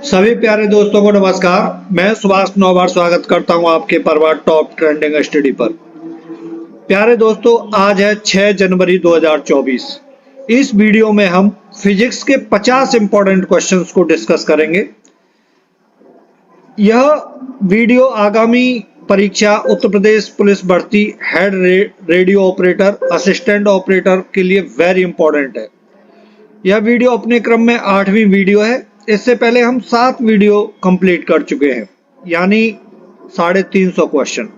सभी प्यारे दोस्तों को नमस्कार। मैं सुभाष नौबार स्वागत करता हूं आपके परवार टॉप ट्रेंडिंग स्टडी पर। प्यारे दोस्तों, आज है 6 जनवरी 2024। इस वीडियो में हम फिजिक्स के 50 इंपॉर्टेंट क्वेश्चंस को डिस्कस करेंगे। यह वीडियो आगामी परीक्षा उत्तर प्रदेश पुलिस भर्ती head radio operator, assistant operator के लिए वेरी इंपॉर्टेंट है। यह वीडियो अपने क्रम में 8वीं वीडियो है। इससे पहले हम 7 वीडियो कंप्लीट कर चुके हैं, यानी 350 क्वेश्चन।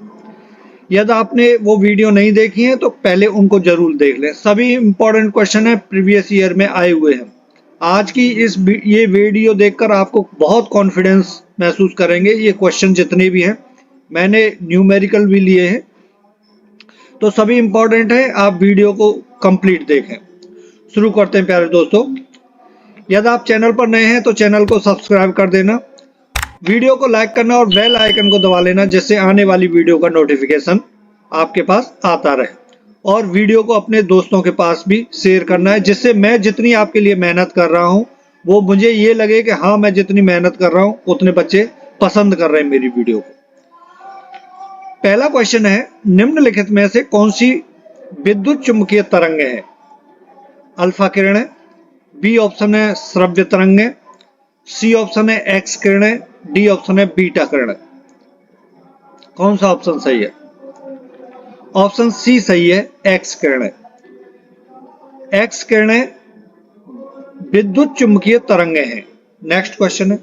यदि आपने वो वीडियो नहीं देखी है तो पहले उनको जरूर देख लें। सभी इंपॉर्टेंट क्वेश्चन है प्रीवियस ईयर में आए हुए हैं। आज की ये वीडियो देखकर आपको बहुत कॉन्फिडेंस महसूस करेंगे। ये क्वेश्चन जितने भी हैं, मैंने न्यूमेरिकल भी लिए हैं, तो सभी इंपॉर्टेंट है। आप वीडियो को कंप्लीट देखें। शुरू करते हैं प्यारे दोस्तों। यदि आप चैनल पर नए हैं तो चैनल को सब्सक्राइब कर देना, वीडियो को लाइक करना और बेल आइकन को दबा लेना, जिससे आने वाली वीडियो का नोटिफिकेशन आपके पास आता रहे। और वीडियो को अपने दोस्तों के पास भी शेयर करना है, जिससे मैं जितनी आपके लिए मेहनत कर रहा हूं वो मुझे ये लगे कि हाँ, मैं जितनी मेहनत कर रहा हूं उतने बच्चे पसंद कर रहे हैं मेरी वीडियो को। पहला क्वेश्चन है, निम्नलिखित में से कौन सी विद्युत चुंबकीय तरंग है? अल्फा किरणें, बी ऑप्शन है श्रव्य तरंगें, सी ऑप्शन है एक्स किरणें, डी ऑप्शन है बीटा किरणें। कौन सा ऑप्शन सही है? ऑप्शन सी सही है, एक्स किरणें। एक्स किरणें विद्युत चुंबकीय तरंगें हैं। नेक्स्ट क्वेश्चन है,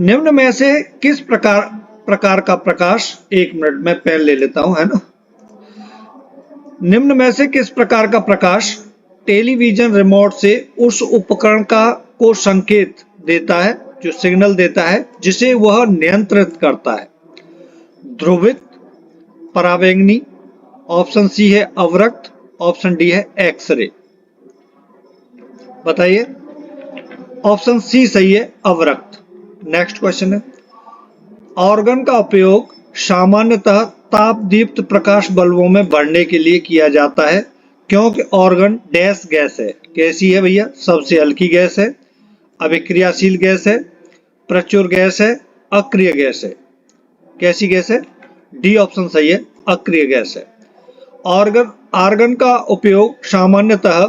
निम्न में से किस प्रकार का प्रकाश, एक मिनट में पेन ले लेता हूं, है ना। निम्न में से किस प्रकार का प्रकाश टेलीविजन रिमोट से उस उपकरण को संकेत देता है, जो सिग्नल देता है, जिसे वह नियंत्रित करता है? ध्रुवित, परावैंगनी, ऑप्शन सी है अवरक्त, ऑप्शन डी है एक्सरे। बताइए। ऑप्शन सी सही है, अवरक्त। नेक्स्ट क्वेश्चन है, ऑर्गन का उपयोग सामान्यतः ताप दीप्त प्रकाश बल्बों में बढ़ने के लिए किया जाता है, क्योंकि ऑर्गन डैश गैस है। कैसी है भैया? सबसे हल्की गैस है, अभिक्रियाशील गैस है, प्रचुर गैस है, अक्रिय गैस है। कैसी गैस है? डी ऑप्शन सही है, अक्रिय गैस है। ऑर्गन का उपयोग सामान्यतः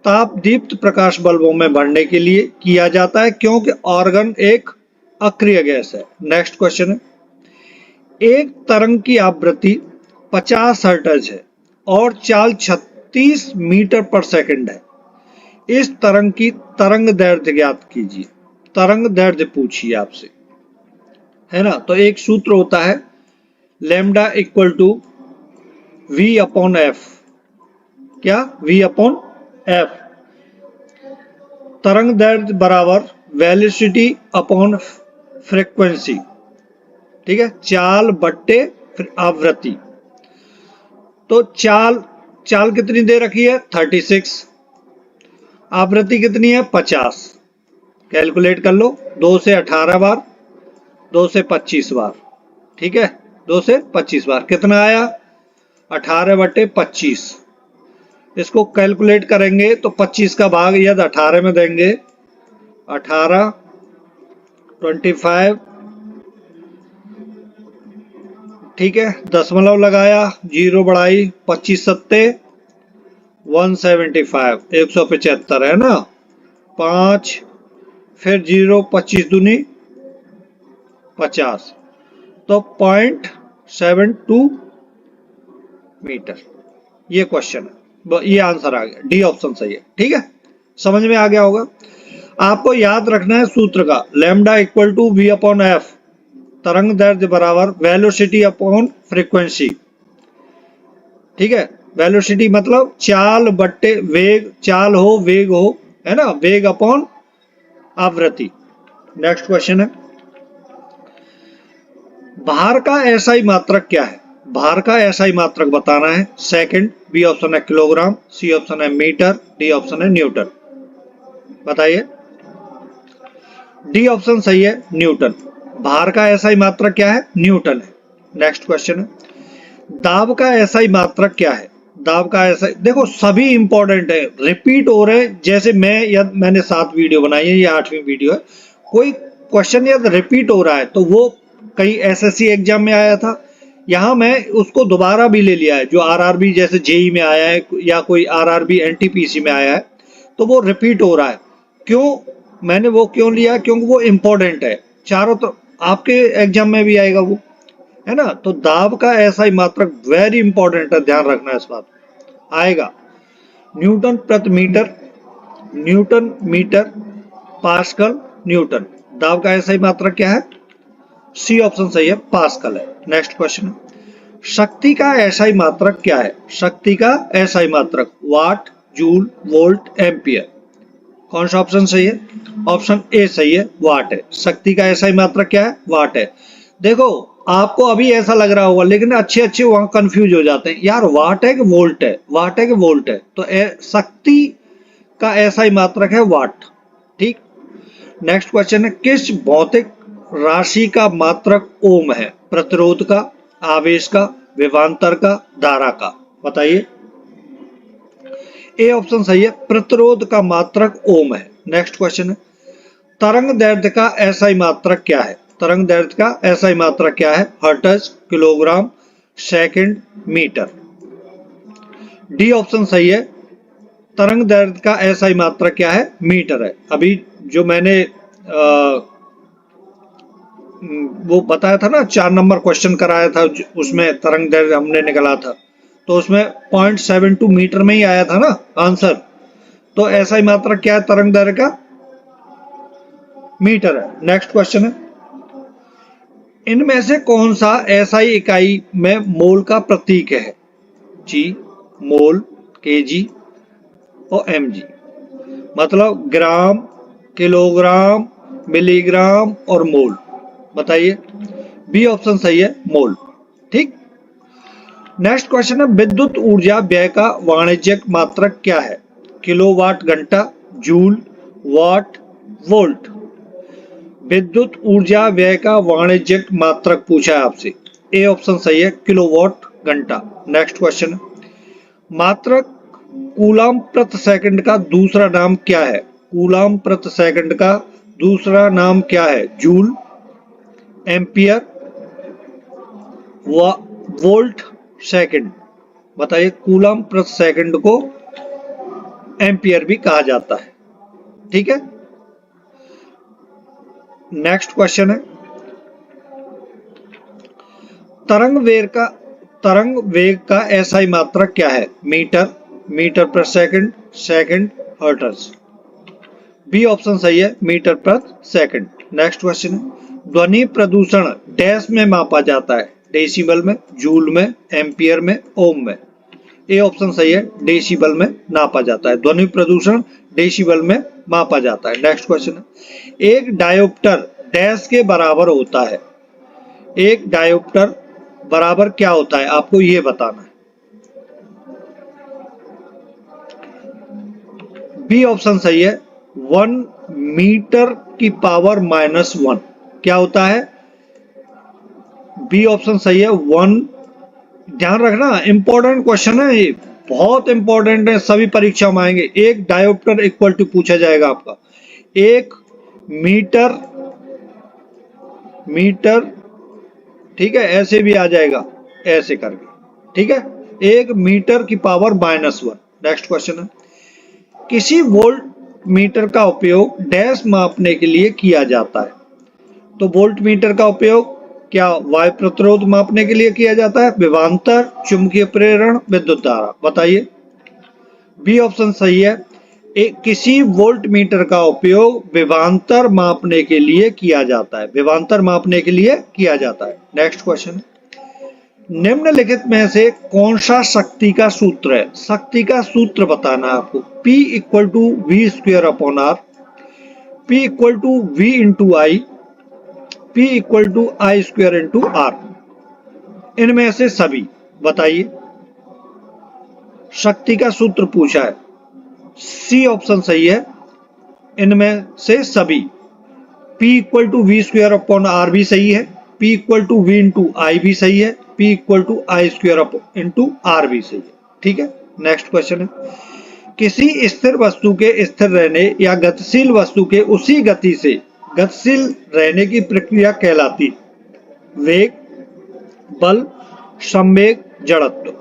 ताप दीप्त प्रकाश बल्बों में बढ़ने के लिए किया जाता है, क्योंकि ऑर्गन एक अक्रिय गैस है। नेक्स्ट क्वेश्चन है, एक तरंग की आवृत्ति 50 हर्ट्ज है और चाल 36 मीटर पर सेकंड है। इस तरंग की तरंग दैर्ध्य ज्ञात कीजिए। तरंग दैर्ध्य पूछिए आपसे, है ना। तो एक सूत्र होता है lambda equal to V upon F. क्या? V upon F. तरंग दैर्ध्य बराबर वेलोसिटी अपॉन फ्रीक्वेंसी। ठीक है, चाल बट्टे फिर आवृत्ति। तो चाल कितनी दे रखी है? 36। आवृत्ति कितनी है? 50। कैलकुलेट कर लो, 2 से 18 बार, 2 से 25 बार। ठीक है, 2 से 25 बार कितना आया? 18 बट्टे 25। इसको कैलकुलेट करेंगे तो 25 का भाग यदि 18 में देंगे, 18, 25, ठीक है, दशमलव लगाया, 0 बढ़ाई, 25 सत्ते 175, 175 है ना। 5 फिर 0, 25 दूनी 50, तो 0.72 मीटर। ये क्वेश्चन है, ये आंसर आ गया। डी ऑप्शन सही है। ठीक है, समझ में आ गया होगा। आपको याद रखना है सूत्र का, lambda equal to V upon F, तरंग दैर्ध्य बराबर वेलोसिटी अपॉन फ्रीक्वेंसी। ठीक है, वेलोसिटी मतलब चाल बट्टे वेग, चाल हो वेग हो, है ना, वेग अपॉन आवृत्ति। नेक्स्ट क्वेश्चन है, भार का एसआई मात्रक क्या है? भार का एसआई मात्रक बताना है। सेकंड, बी ऑप्शन है किलोग्राम, सी ऑप्शन है मीटर, डी ऑप्शन है न्यूटन। बताइए। डी ऑप्शन सही है, न्यूटन। भार का एसआई मात्रक क्या है? न्यूटन है। नेक्स्ट क्वेश्चन है, दाब का एसआई मात्रक क्या है? दाब का ऐसा, देखो सभी इंपॉर्टेंट है, रिपीट हो रहे हैं। जैसे मैंने 7 वीडियो बनाई है, ये 8वीं वीडियो है। कोई क्वेश्चन यदि रिपीट हो रहा है तो वो कहीं एसएससी एग्जाम में आया था, यहाँ मैं उसको दोबारा भी ले लिया है, जो आरआरबी जैसे जेई में आया है या कोई आरआरबी एनटीपीसी में आया है, तो वो रिपीट हो रहा है। क्यों मैंने वो क्यों लिया? क्योंकि वो इंपॉर्टेंट है, चारों तो आपके एग्जाम में भी आएगा वो, है ना। तो दाब का ऐसा ही मात्रक वेरी इंपॉर्टेंट है, ध्यान रखना इस बात आएगा। न्यूटन प्रति metre, newton metre, pascal, newton. दाब का ऐसा ही मात्रक क्या है? सी ऑप्शन सही है, पास्कल है। नेक्स्ट क्वेश्चन है, शक्ति का ऐसा ही मात्रक क्या है? शक्ति का ऐसा ही मात्रक वाट, जूल, वोल्ट, एम्पियर। कौन सा ऑप्शन सही है? ऑप्शन ए सही है, वाट है। शक्ति का ऐसा ही मात्रक क्या है? वाट है। देखो आपको अभी ऐसा लग रहा होगा, लेकिन अच्छे अच्छे वहां कंफ्यूज हो जाते हैं, यार वाट है कि वोल्ट है, वाट है कि वोल्ट है। तो शक्ति का ऐसा ही मात्रक है वाट। ठीक। नेक्स्ट क्वेश्चन है, किस भौतिक राशि का मात्रक ओम है? प्रतिरोध का, आवेश का, विभवांतर का, धारा का। बताइए। ए ऑप्शन सही है, प्रतिरोध का मात्रक ओम है। नेक्स्ट क्वेश्चन है, तरंग दैर्ध्य का एसआई मात्रक क्या है? तरंग दैर्ध्य का एसआई मात्रक क्या है? Hertz, kilogram, second, metre. D option सही है, तरंग दैर्ध्य का एसआई मात्रक क्या है? मीटर है। अभी जो मैंने वो बताया था ना, 4 नंबर क्वेश्चन कराया था, उसमें तरंग दैर्ध्य हमने निकाला था, तो उसमें 0.72 मीटर में ही आया था ना आंसर। तो एसआई मात्रक क्या है तरंग दैर्ध्य का? मीटर है। नेक्स्ट क्वेश्चन है, इनमें से कौन सा एसआई इकाई में मोल का प्रतीक है? जी, मोल, केजी और एमजी। मतलब ग्राम, किलोग्राम, मिलीग्राम और मोल। बताइए। बी ऑप्शन सही है, मोल। ठीक। नेक्स्ट क्वेश्चन है, विद्युत ऊर्जा व्यय का वाणिज्यिक मात्रक क्या है? किलोवाट घंटा, जूल, वाट, वोल्ट। विद्युत ऊर्जा व्यय का वाणिज्यिक मात्रक पूछा है आपसे। ए ऑप्शन सही है, किलोवाट घंटा। नेक्स्ट क्वेश्चन, मात्रक कूलाम प्रति सेकंड का दूसरा नाम क्या है? कूलाम प्रति सेकंड का दूसरा नाम क्या है? Joule, ampere, volt, second. बताइए। कूलाम प्रति सेकंड को एम्पियर भी कहा जाता है। ठीक है। नेक्स्ट क्वेश्चन है, तरंग वेग का एसआई मात्रक क्या है? मीटर, मीटर पर second, second, hertz. B option सही है, मीटर पर सेकंड। नेक्स्ट क्वेश्चन है, ध्वनि प्रदूषण डैश में मापा जाता है? डेसिबल में, जूल में, एम्पियर में, ओम में। ए ऑप्शन सही है, डेसिबल में नापा जाता है। ध्वनि प्रदूषण डेसिबल में मापा जाता है। नेक्स्ट क्वेश्चन है, एक डायोप्टर डैश के बराबर होता है? एक डायोप्टर बराबर क्या होता है, आपको ये बताना है। बी ऑप्शन सही है, 1 मीटर की पावर -1। क्या होता है? बी ऑप्शन सही है, 1। ध्यान रखना, इंपॉर्टेंट क्वेश्चन है ये, बहुत इंपॉर्टेंट है, सभी परीक्षा में आएंगे। एक डायोप्टर इक्वल टू पूछा जाएगा आपका, 1 मीटर, ठीक है, ऐसे भी आ जाएगा, ऐसे करके। ठीक है, 1 मीटर की पावर -1। नेक्स्ट क्वेश्चन है, किसी वोल्ट मीटर का उपयोग डैश मापने के लिए किया जाता है? तो वोल्ट मीटर का उपयोग क्या वायु प्रतिरोध मापने के लिए किया जाता है? विभवांतर, चुंबकीय प्रेरण, विद्युत धारा। बताइए। बी ऑप्शन सही है, किसी वोल्ट मीटर का उपयोग विभवांतर मापने के लिए किया जाता है। विभवांतर मापने के लिए किया जाता है। नेक्स्ट क्वेश्चन, निम्नलिखित में से कौन सा शक्ति का सूत्र है? शक्ति का सूत्र बताना है आपको। P equal to V²/R, P equal to V into I, P equal to I² into R। इनमें से सभी बताइए। शक्ति का सूत्र पूछा है, सी ऑप्शन सही है, इनमें से सभी। P इक्वल टू V²/R भी सही है, P equal to V into I भी सही है, P equal to I² into R भी सही है। ठीक है। नेक्स्ट क्वेश्चन है, किसी स्थिर वस्तु के स्थिर रहने या गतिशील वस्तु के उसी गति से गतिशील रहने की प्रक्रिया कहलाती है? वेग, बल, संवेग, जड़त्व।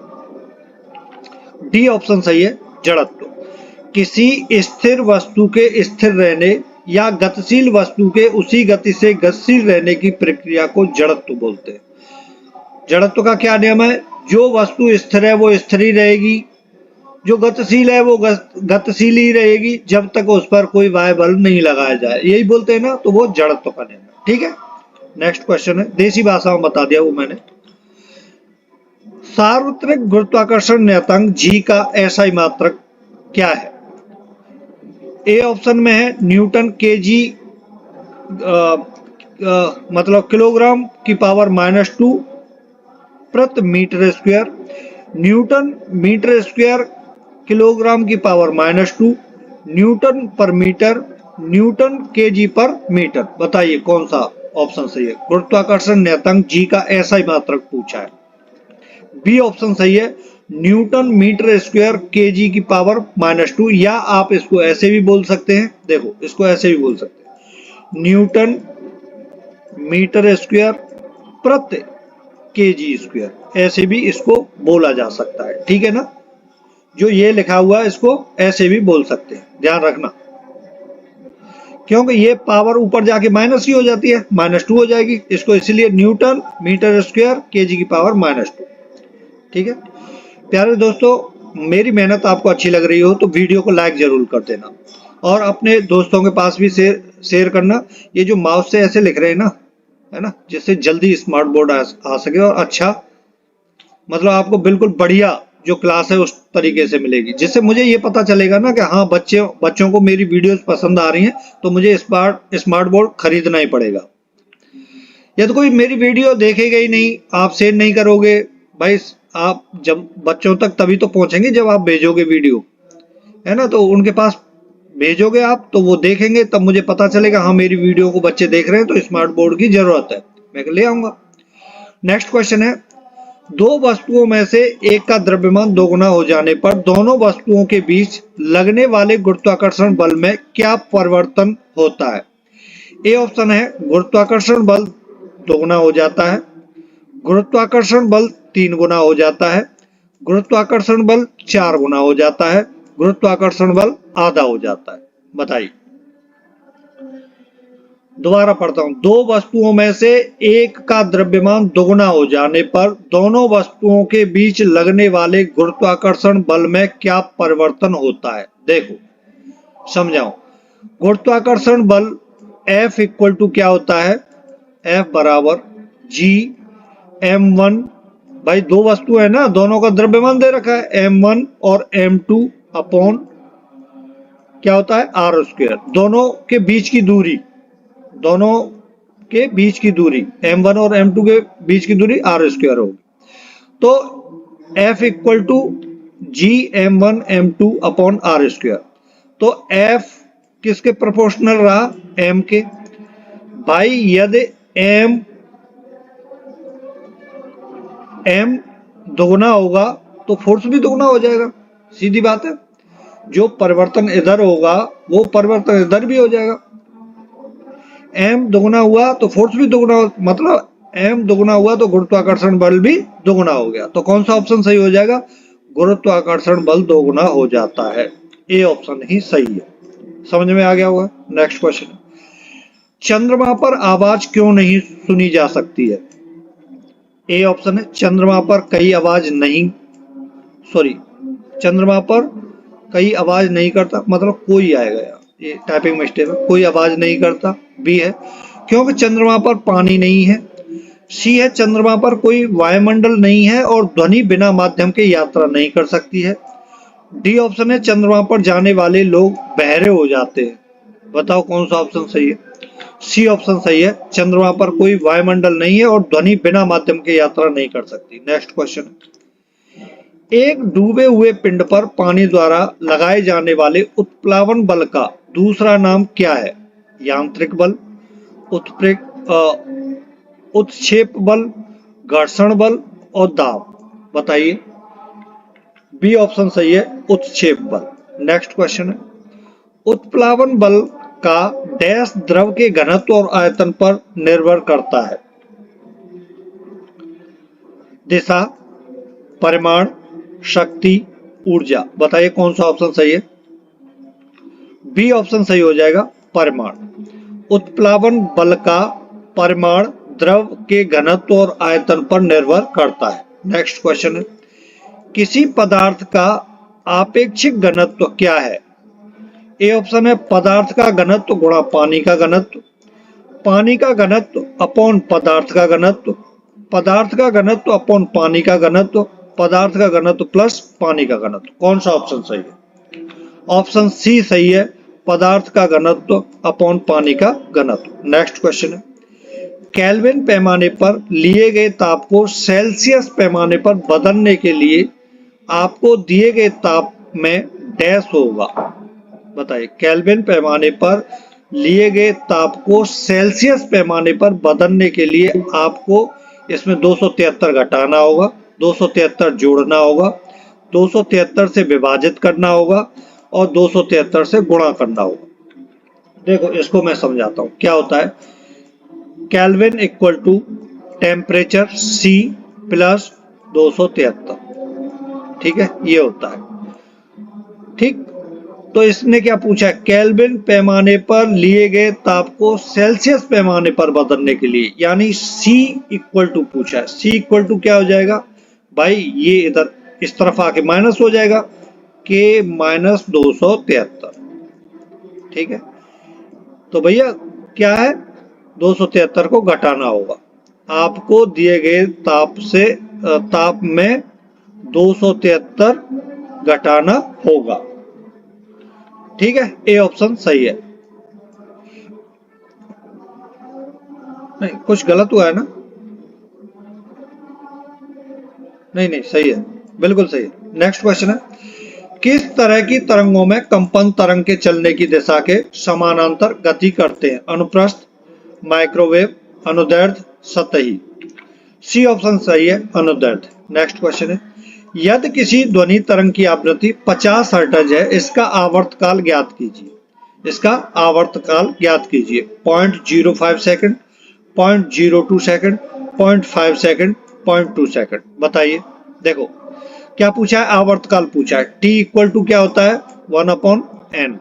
डी ऑप्शन सही है, जड़त्व। किसी स्थिर वस्तु के स्थिर रहने या गतिशील वस्तु के उसी गति से गतिशील रहने की प्रक्रिया को जड़त्व बोलते हैं। जड़त्व का क्या नियम है? जो वस्तु स्थिर है वो स्थिर ही रहेगी, जो गतिशील है वो गतिशील ही रहेगी जब तक उस पर कोई बाह्य बल नहीं लगाया जाए, यही बोलते हैं ना, तो वो जड़त्व का नियम है। ठीक है। नेक्स्ट क्वेश्चन है, देसी भाषा में बता दिया वो मैंने। सार्वत्रिक गुरुत्वाकर्षण नियतांक जी का एसआई मात्रक क्या है? ए ऑप्शन में है न्यूटन के जी, मतलब किलोग्राम की पावर -2 प्रति metre square, newton metre square kilogram की पावर -2, न्यूटन पर मीटर, न्यूटन केजी पर मीटर। बताइए कौन सा ऑप्शन सही है? गुरुत्वाकर्षण नियतांक जी का एसआई मात्रक पूछा है। बी ऑप्शन सही है, न्यूटन मीटर स्क्वायर केजी की पावर -2, या आप इसको ऐसे भी बोल सकते हैं, देखो इसको ऐसे भी बोल सकते हैं, न्यूटन मीटर स्क्वायर प्रति केजी स्क्वायर, ऐसे भी इसको बोला जा सकता है। ठीक है ना, जो ये लिखा हुआ है इसको ऐसे भी बोल सकते हैं, ध्यान रखना, क्योंकि ये पावर ऊपर जाके माइनस ही हो जाती है, -2 हो जाएगी, इसको इसलिए न्यूटन मीटर स्क्वायर केजी की पावर -2। ठीक है प्यारे दोस्तों, मेरी मेहनत आपको अच्छी लग रही हो तो वीडियो को लाइक जरूर कर देना और अपने दोस्तों के पास भी शेयर करना। ये जो माउस से ऐसे लिख रहे हैं ना, है ना, जिससे जल्दी स्मार्ट बोर्ड आ सके और अच्छा, मतलब आपको बिल्कुल बढ़िया जो क्लास है उस तरीके से मिलेगी, जिससे मुझे ये पता चलेगा ना कि हाँ बच्चों को मेरी वीडियोस पसंद आ रही हैं, तो मुझे स्मार्ट बोर्ड खरीदना ही पड़ेगा। यदि कोई मेरी वीडियो देखेगा ही नहीं, आप शेयर नहीं करोगे भाई, आप जब बच्चों तक तभी तो पहुंचेंगे जब आप भेजोगे वीडियो, है ना, तो उनके पास भेजोगे आप तो वो देखेंगे, तब मुझे पता चलेगा हाँ मेरी वीडियो को बच्चे देख रहे हैं तो स्मार्ट बोर्ड की जरूरत है, मैं ले आऊंगा। नेक्स्ट क्वेश्चन है, दो वस्तुओं में से एक का द्रव्यमान दोगुना हो जाने पर दोनों वस्तुओं के बीच लगने वाले गुरुत्वाकर्षण बल में क्या परिवर्तन होता है? ए ऑप्शन है गुरुत्वाकर्षण बल दोगुना हो जाता है, गुरुत्वाकर्षण बल 3 गुना हो जाता है, गुरुत्वाकर्षण बल 4 गुना हो जाता है, गुरुत्वाकर्षण बल आधा हो जाता है। बताइए। दोबारा पढ़ता हूं, दो वस्तुओं में से एक का द्रव्यमान दोगुना हो जाने पर दोनों वस्तुओं के बीच लगने वाले गुरुत्वाकर्षण बल में क्या परिवर्तन होता है? देखो समझाओ, गुरुत्वाकर्षण बल F इक्वल टू क्या होता है? F बराबर G m1, भाई दो वस्तु है ना, दोनों का द्रव्यमान दे रखा है, m1 और m2 अपॉन क्या होता है? r स्क्वायर, दोनों के बीच की दूरी, दोनों के बीच की दूरी m1 और m2 के बीच की दूरी r स्क्वायर होगी, तो F equal to G m1 m2 upon r square, तो F किसके प्रोपोर्शनल रहा? m के। भाई यदि m दोगुना होगा तो फोर्स भी दोगुना हो जाएगा, सीधी बात है, जो परिवर्तन इधर होगा वो परिवर्तन इधर भी हो जाएगा। m दोगुना हुआ तो फोर्स भी दोगुना, मतलब m दोगुना हुआ तो गुरुत्वाकर्षण बल भी दोगुना हो गया, तो कौन सा ऑप्शन सही हो जाएगा? गुरुत्वाकर्षण बल दोगुना हो जाता है, ए ऑप्शन ही सही है। समझ में आ गया होगा। नेक्स्ट क्वेश्चन, चंद्रमा पर आवाज क्यों नहीं सुनी जा सकती है? ए ऑप्शन है चंद्रमा पर कई आवाज नहीं, सॉरी, चंद्रमा पर कई आवाज नहीं करता, मतलब कोई आएगा यार, ये टाइपिंग मिस्टेक है, कोई आवाज नहीं करता। बी है क्योंकि चंद्रमा पर पानी नहीं है। सी है चंद्रमा पर कोई वायुमंडल नहीं है और ध्वनि बिना माध्यम के यात्रा नहीं कर सकती है। डी ऑप्शन है चंद्रमा पर जाने वाले लोग बहरे हो जाते हैं। बताओ कौन सा ऑप्शन सही है? सी ऑप्शन सही है, चंद्रमा पर कोई वायुमंडल नहीं है और ध्वनि बिना माध्यम के यात्रा नहीं कर सकती। नेक्स्ट क्वेश्चन, एक डूबे हुए पिंड पर पानी द्वारा लगाए जाने वाले उत्प्लावन बल का दूसरा नाम क्या है? यांत्रिक बल, उत्क्षेप बल, घर्षण बल और दाब। बताइए। बी ऑप्शन सही है, उत्क्षेप बल। नेक्स्ट क्वेश्चन है, उत्प्लावन बल का डैश द्रव के घनत्व और आयतन पर निर्भर करता है। दिशा, परिमाण, शक्ति, ऊर्जा। बताइए कौन सा ऑप्शन सही है। बी ऑप्शन सही हो जाएगा, परिमाण। उत्प्लावन बल का परिमाण द्रव के घनत्व और आयतन पर निर्भर करता है। नेक्स्ट क्वेश्चन है, किसी पदार्थ का आपेक्षिक घनत्व क्या है। ए ऑप्शन है पदार्थ का घनत्व गुणा पानी का घनत्व, पानी का घनत्व अपॉन पदार्थ का घनत्व, पदार्थ का घनत्व अपॉन पानी का घनत्व, पदार्थ का घनत्व प्लस पानी का घनत्व। कौन सा ऑप्शन सही है। ऑप्शन सी सही है, पदार्थ का घनत्व अपॉन पानी का घनत्व। नेक्स्ट क्वेश्चन है, केल्विन पैमाने पर लिए गए ताप को सेल्सियस पैमाने पर बदलने के लिए आपको दिए गए ताप में डैश होगा। बताइए, केल्विन पैमाने पर लिए गए ताप को सेल्सियस पैमाने पर बदलने के लिए आपको इसमें 273 घटाना होगा, 273 जोड़ना होगा, 273 से विभाजित करना होगा और 273 से गुणा करना होगा। देखो इसको मैं समझाता हूं क्या होता है। Kelvin equal to temperature C plus 273, ठीक है, ये होता है। ठीक, तो इसने क्या पूछा, केल्विन पैमाने पर लिए गए ताप को सेल्सियस पैमाने पर बदलने के लिए, यानी C इक्वल टू पूछा है। C इक्वल टू क्या हो जाएगा भाई, ये इधर इस तरफ आके माइनस हो जाएगा, K माइनस 273। ठीक है, तो भैया क्या है, 273 को घटाना होगा। आपको दिए गए ताप में 273 घटाना होगा। ठीक है, ए ऑप्शन सही है। नहीं, कुछ गलत हुआ है ना। नहीं सही है, बिल्कुल सही है। नेक्स्ट क्वेश्चन है, किस तरह की तरंगों में कंपन तरंग के चलने की दिशा के समानांतर गति करते हैं। अनुप्रस्थ, माइक्रोवेव, अनुदैर्ध्य, सतही। सी ऑप्शन सही है, अनुदैर्ध्य। नेक्स्ट क्वेश्चन है, यदि किसी ध्वनि तरंग की आवृत्ति 50 हर्ट्ज है, इसका आवर्तकाल ज्ञात कीजिए। इसका आवर्तकाल ज्ञात कीजिए। 0.05 सेकंड, 0.02 सेकंड, 0.5 सेकंड, 0.2 सेकंड। बताइए, देखो क्या पूछा है, आवर्तकाल पूछा है। T इक्वल टू क्या होता है, 1/n।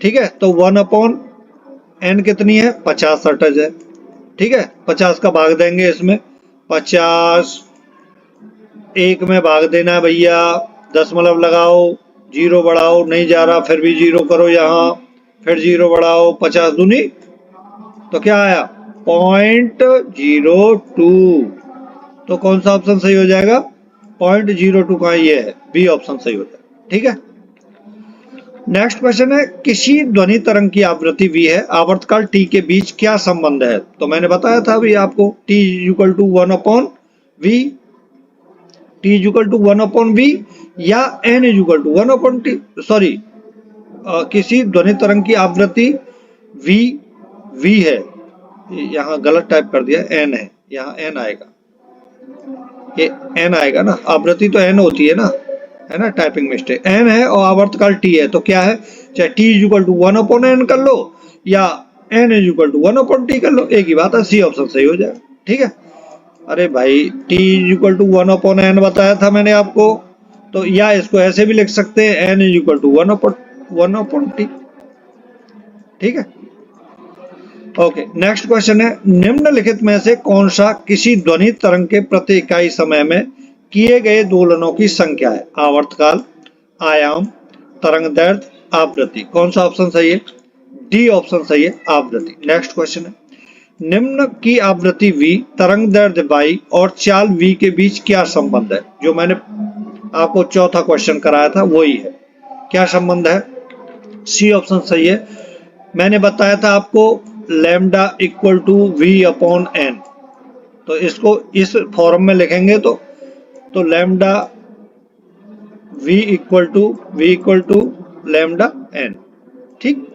ठीक है, तो 1/n कितनी है, 50 हर्ट्ज है। ठीक है, 50 का भाग देंगे इसमें, 50 एक में भाग देना है भैया, दशमलव लगाओ, जीरो बढ़ाओ, नहीं जा रहा, फिर भी जीरो करो यहाँ, फिर जीरो बढ़ाओ, 50 दूनी तो क्या आया, 0.02। तो कौन सा ऑप्शन सही हो जाएगा, 0.02 का ये है, बी ऑप्शन सही हो जाएगा। ठीक है, नेक्स्ट क्वेश्चन है, किसी ध्वनि तरंग की आवृत्ति v है, आवर्तकाल t के बीच क्या संबंध है। तो मैंने बताया था अभी आपको, t equal to 1/v, t equal to 1/v या n equal to 1/t। Sorry, किसी ध्वनि तरंग की आवृत्ति v है, यहाँ गलत टाइप कर दिया, n है, यहाँ n आएगा, ये n आएगा ना, आवृत्ति तो n होती है ना, टाइपिंग मिस्टेक, n है और आवर्तकाल t है, तो क्या है, चाहे t इक्वल टू 1/n कर लो या n इक्वल टू 1/t कर लो, एक ही बात है, सी ऑप्शन सही हो जाएगा। ठीक है, अरे भाई t इक्वल टू 1/n बताया था मैंने आपको, तो या इसको ऐसे भी लिख सकते हैं, n इक्वल टू 1/t। ठीक है, ओके, नेक्स्ट क्वेश्चन है, निम्नलिखित में से कौन सा किसी ध्वनि तरंग के प्रति इकाई समय में किए गए दोलनों की संख्या है। आवर्तकाल, आयाम, तरंग दैर्ध्य, आवृत्ति। कौन सा ऑप्शन सही है, डी ऑप्शन सही है, आवृत्ति। नेक्स्ट क्वेश्चन है, निम्न की आवृत्ति v, तरंग दैर्ध्य y और चाल v के बीच क्या संबंध है। जो मैंने आपको चौथा क्वेश्चन कराया था वही है, क्या संबंध है, सी ऑप्शन सही है। मैंने बताया था आपको लैम्डा इक्वल टू v/n, तो इसको इस फॉर्म में लिखेंगे तो lambda v equal to lambda n। ठीक,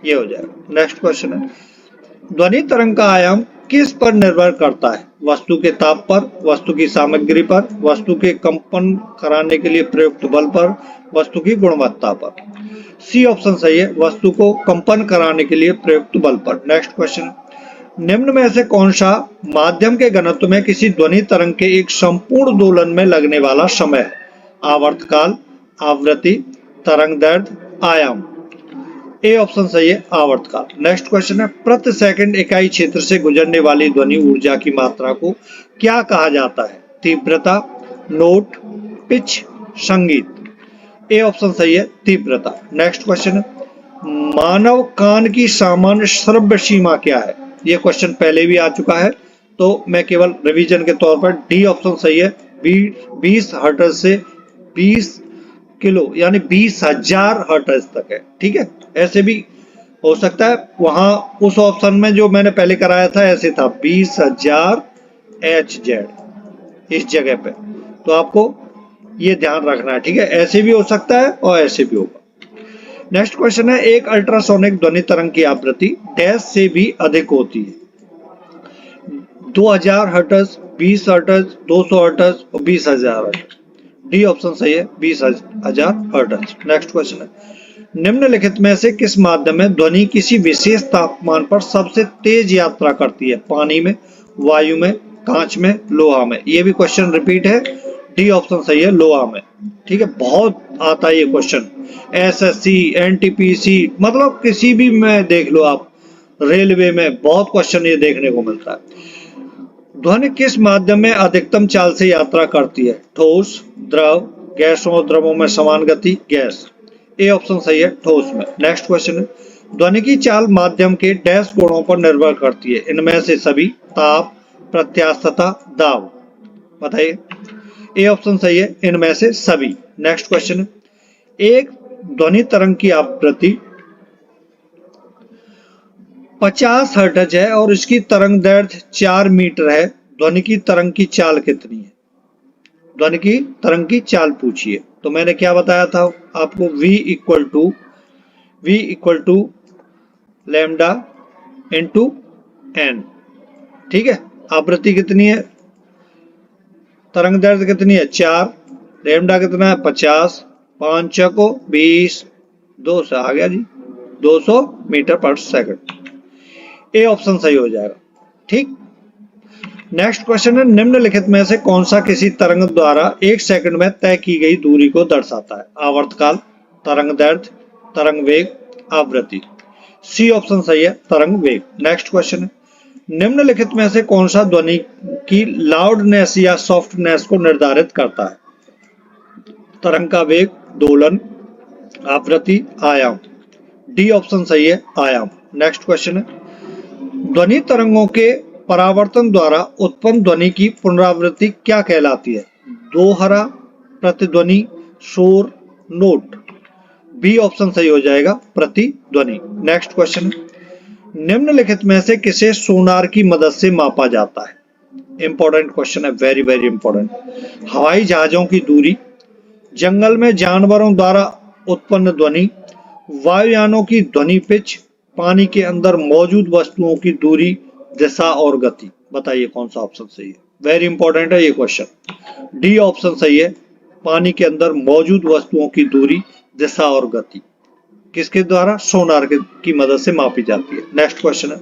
ये हो जाएगा। नेक्स्ट क्वेश्चन है, ध्वनि तरंग का आयाम किस पर निर्भर करता है? वस्तु के ताप पर, वस्तु की सामग्री पर, वस्तु के कंपन कराने के लिए प्रयुक्त बल पर, वस्तु की गुणवत्ता पर। सी ऑप्शन सही है, वस्तु को कंपन कराने के लिए प्रयुक्त बल पर। नेक्स्ट क्वेश्चन, निम्न में से कौन सा माध्यम के घनत्व में किसी ध्वनि तरंग के एक संपूर्ण दोलन में लगने वाला समय है? आवर्तकाल, आवृत्ति, तरंग दैर्ध्य, आयाम। ए ऑप्शन सही है, आवर्तकाल। नेक्स्ट क्वेश्चन है, प्रति सेकंड इकाई क्षेत्र से गुजरने वाली ध्वनि ऊर्जा की मात्रा को क्या कहा जाता है? तीव्रता, नोट, पिच, संगीत। ए ऑप्शन सही है, तीव्रता। नेक्स्ट क्वेश्चन है, मानव कान की सामान्य श्रव्य सीमा क्या है? यह क्वेश्चन पहले भी आ चुका है, तो मैं केवल रिवीजन के तौर पर डी ऑप्शन सही है, 20 हर्ट्ज से 20 किलो यानी 20,000 हर्ट्ज तक है। ठीक है, ऐसे भी हो सकता है, वहां उस ऑप्शन में जो मैंने पहले कराया था ऐसे था 20,000 HZ इस जगह पे, तो आपको ये ध्यान रखना है। ठीक है, ऐसे भी हो सकता है और ऐसे भी होगा। नेक्स्ट क्वेश्चन है, एक अल्ट्रासोनिक ध्वनि तरंग की आवृत्ति डैश से भी अधिक होती है? 2000 हर्ट्ज, 20 हर्ट्ज, 200 हर्ट्ज और 20,000 हर्ट्ज। डी ऑप्शन सही है, 20,000 हर्ट्ज। नेक्स्ट क्वेश्चन है, निम्नलिखित में से किस माध्यम में ध्वनि किसी विशेष तापमान पर सबसे तेज यात्रा करती है? पानी में, वायु में, कांच में, लोहा में। ये भी क्वेश्चन रिपीट है, डी ऑप्शन सही है, लोहा में। ठीक है, बहुत आता है ये क्वेश्चन, एसएससी, एनटीपीसी, मतलब किसी भी में देख लो आप, रेलवे में बहुत क्वेश्चन ये देखने को मिलता है। ध्वनि किस माध्यम में अधिकतम चाल से यात्रा करती है? ठोस, द्रव, गैसों और द्रवों में समान गति, गैस। ए ऑप्शन सही है, ठोस में। नेक्स्ट क्वेश्चन है, ध्वनि की चाल माध्यम के डैश गुणों पर निर्भर करती है? इनमें से सभी, ताप, प्रत्यास्थता, दाब। बताइए। ए ऑप्शन सही है, इनमें से सभी। नेक्स्ट क्वेश्चन है, एक ध्वनि तरंग की आवृत्ति 50 हर्ट्ज है और इसकी तरंग दैर्ध्य 4 मीटर है। ध्वनि की तरंग की चाल कितनी है? ध्वनि की तरंग की चाल पूछिए, तो मैंने क्या बताया था आपको, v equal to lambda into N. ठीक है, आवृत्ति कितनी है, तरंग दैर्ध्य कितनी है, 4, लैम्डा कितना है, 50, 5 चौको 20, 2 से आ गया जी, 200 मीटर पर सेकंड। ए ऑप्शन सही हो जाएगा। ठीक, नेक्स्ट क्वेश्चन है, निम्नलिखित में से कौन सा किसी तरंग द्वारा 1 सेकंड में तय की गई दूरी को दर्शाता है? आवर्तकाल, तरंग दैर्ध्य, तरंग वेग, आवृत्ति। सी ऑप्शन सही है, तरंग वेग। नेक्स्ट क्वेश्चन है, निम्नलिखित में से कौन सा ध्वनि की लाउडनेस या सॉफ्टनेस को निर्धारित करता है? तरंग का वेग, दोलन, आवृत्ति, आयाम। डी ऑप्शन सही है, आयाम। नेक्स्ट क्वेश्चन है, ध्वनि तरंगों के परावर्तन द्वारा उत्पन्न ध्वनि की पुनरावृत्ति क्या कहलाती है? दोहरा, प्रतिध्वनि, शोर, नोट। बी ऑप्शन सही हो जाएगा, प्रतिध्वनि। नेक्स्ट क्वेश्चन, निम्नलिखित में से किसे सोनार की मदद से मापा जाता है? इंपॉर्टेंट क्वेश्चन है, वेरी वेरी इंपॉर्टेंट। हवाई जहाजों की दूरी, जंगल में जानवरों द्वारा उत्पन्न ध्वनि, वायुयानों की ध्वनि पिच, पानी के अंदर मौजूद वस्तुओं की दूरी, दिशा और गति। बताइए कौन सा ऑप्शन सही है? वेरी इंपॉर्टेंट है ये क्वेश्चन। डी ऑप्शन सही है, पानी के अंदर मौजूद वस्तुओं की दूरी, दिशा और गति किसके द्वारा? सोनार की मदद से मापी जाती है। नेक्स्ट क्वेश्चन है,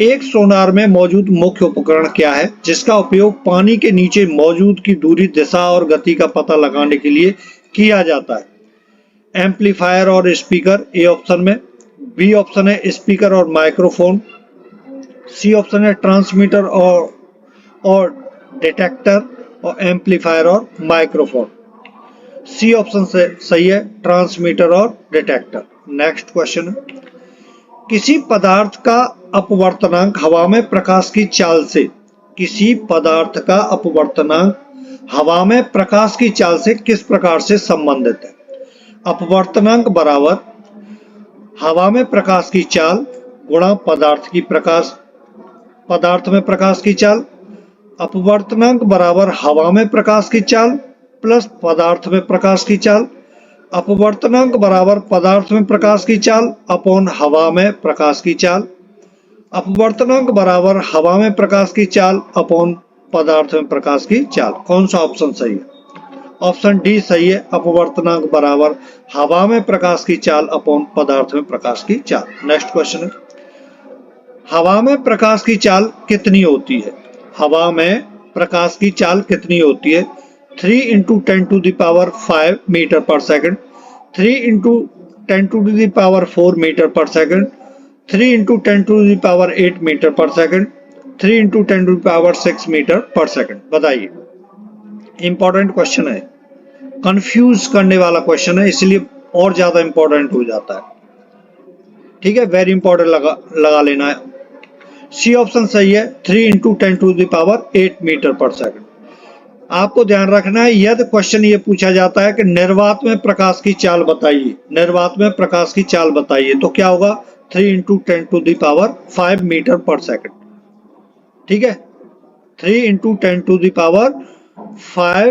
एक सोनार में मौजूद मुख्य उपकरण क्या है जिसका उपयोग पानी के नीचे मौजूद की दूरी, दिशा और गति का पता लगाने के लिए किया जाता है? एम्पलीफायर और स्पीकर, ए ऑप्शन में। बी ऑप्शन है स्पीकर और माइक्रोफोन। सी ऑप्शन है ट्रांसमीटर और डिटेक्टर। और एम्पलीफायर और माइक्रोफोन। सी ऑप्शन से सही है, ट्रांसमीटर और डिटेक्टर। नेक्स्ट क्वेश्चन, किसी पदार्थ का अपवर्तनांक हवा में प्रकाश की चाल से, किसी पदार्थ का अपवर्तनांक हवा में प्रकाश की चाल से किस प्रकार से संबंधित है? अपवर्तनांक बराबर हवा में प्रकाश की चाल गुणा पदार्थ में प्रकाश की चाल। अपवर्तनांक बराबर हवा में प्रकाश की चाल प्लस पदार्थ में प्रकाश की चाल। अपवर्तनांक बराबर पदार्थ में प्रकाश की चाल अपॉन हवा में प्रकाश की चाल। अपवर्तनांक बराबर हवा में प्रकाश की चाल अपॉन पदार्थ में प्रकाश की चाल। कौन सा ऑप्शन सही है? ऑप्शन डी सही है, अपवर्तनांक बराबर हवा में प्रकाश की चाल अपॉन पदार्थ में प्रकाश की चाल। नेक्स्ट क्वेश्चन है, हवा में प्रकाश की चाल कितनी होती है? हवा में प्रकाश की चाल कितनी होती है? 3 इंटू 10⁵ मीटर पर सेकंड, 3 इंटू 10⁴ मीटर पर सेकंड, 3 इंटू 10⁸ मीटर पर सेकंड, 3 इंटू 10⁶ मीटर पर सेकंड। बताइए, इंपॉर्टेंट क्वेश्चन है, कंफ्यूज करने वाला क्वेश्चन है, इसलिए और ज्यादा इंपॉर्टेंट हो जाता है। ठीक है, वेरी इंपॉर्टेंट लगा लेना है। सी ऑप्शन सही है, 3 इंटू 10⁸ मीटर पर सेकंड। आपको ध्यान रखना है, यदि क्वेश्चन ये पूछा जाता है कि निर्वात में प्रकाश की चाल बताइए, निर्वात में प्रकाश की चाल बताइए, तो क्या होगा? 3 इंटू 10⁵ मीटर पर सेकंड। ठीक है, 3 इंटू 10⁵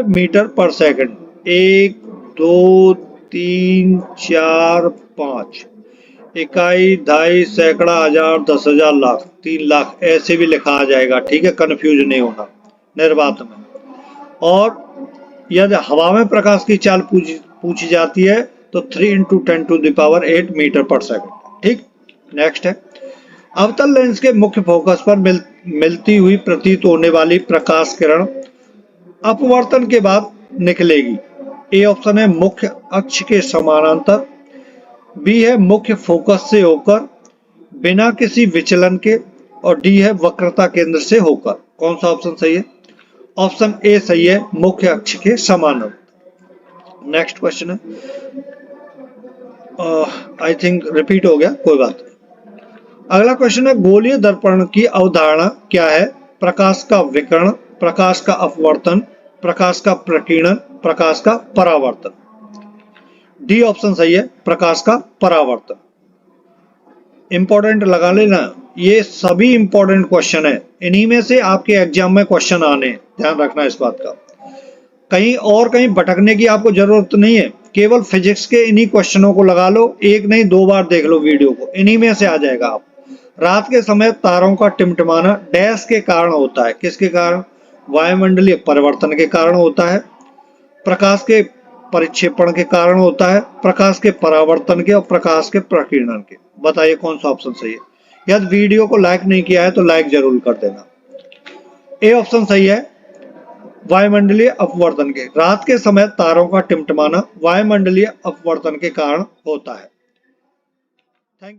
मीटर पर सेकंड। 1 2 3 4 5 इकाई, दहाई, सैकड़ा, हजार, 10,000, लाख, 3 लाख, ऐसे भी लिखा आ जाएगा। ठीक है, कंफ्यूज नहीं होना निर्वात में। और यदि हवा में प्रकाश की चाल पूछी जाती है तो 3 इंटू 10⁸ मीटर पर सेकंड। ठीक, नेक्स्ट है, अवतल लेंस के मुख्य फोकस पर मिलती हुई प्रतीत होने वाली प्रकाश किरण अपवर्तन के बाद निकलेगी। ए ऑप्शन है मुख्य अक्ष के समानांतर, बी है मुख्य फोकस से होकर बिना किसी विचलन के, और डी है वक्रता केंद्र से होकर। कौन सा ऑप्शन सही है? ऑप्शन ए सही है, मुख्य अक्ष के समानांतर। नेक्स्ट क्वेश्चन है, आई थिंक रिपीट हो गया, कोई बात नहीं। अगला क्वेश्चन है, गोलीय दर्पण की अवधारणा क्या है? प्रकाश का विकर्ण, प्रकाश का अपवर्तन, प्रकाश का प्रकीर्णन, प्रकाश का परावर्तन। डी ऑप्शन सही है, प्रकाश का परावर्तन। इंपॉर्टेंट लगा लेना, ये सभी इंपॉर्टेंट क्वेश्चन है, इन्हीं में से आपके एग्जाम में क्वेश्चन आने, ध्यान रखना इस बात का। कहीं भटकने की आपको जरूरत नहीं है, केवल फिजिक्स के इन्हीं क्वेश्चनों को लगा लो, एक नहीं 2 बार देख लो वीडियो को, इन्हीं में से आ जाएगा। आप रात के समय तारों का टिमटिमाना डैश के कारण होता है? किसके कारण? वायुमंडलीय परिवर्तन के कारण होता है, प्रकाश के परिक्षेपण के कारण होता है, प्रकाश के परावर्तन के और प्रकाश के प्रकीर्णन के। बताइए कौन सा ऑप्शन सही है? यदि वीडियो को लाइक नहीं किया है तो लाइक जरूर कर देना। ए ऑप्शन सही है, वायुमंडलीय अपवर्तन के, रात के समय तारों का टिमटिमाना वायुमंडलीय अपवर्तन के कारण होता है। Thank you.